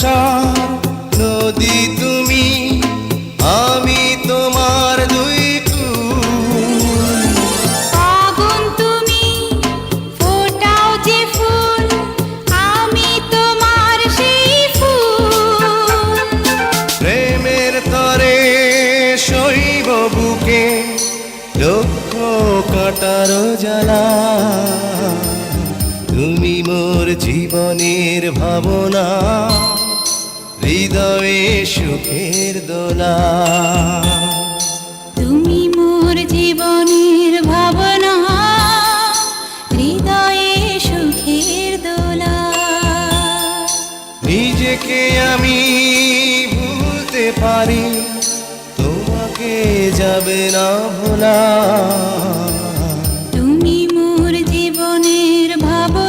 বর্ষার নদী তুমি, আমি তোমার দুই কুল। আগুন তুমি, ফোটাও যে ফুল, আমি তোমার সেই ফুল। প্রেমের তরে শৈব বুকে লক্ষ কাঁটার জ্বালা, তুমি মোর জীবনের ভাবনা, হৃদয়ে সুখের দোলা। তুমি মোর জীবনের ভাবনা, হৃদয়ে সুখের দোলা। নিজেকে আমি ভুলতে পারি, তোমাকে যাবে না ভোলা।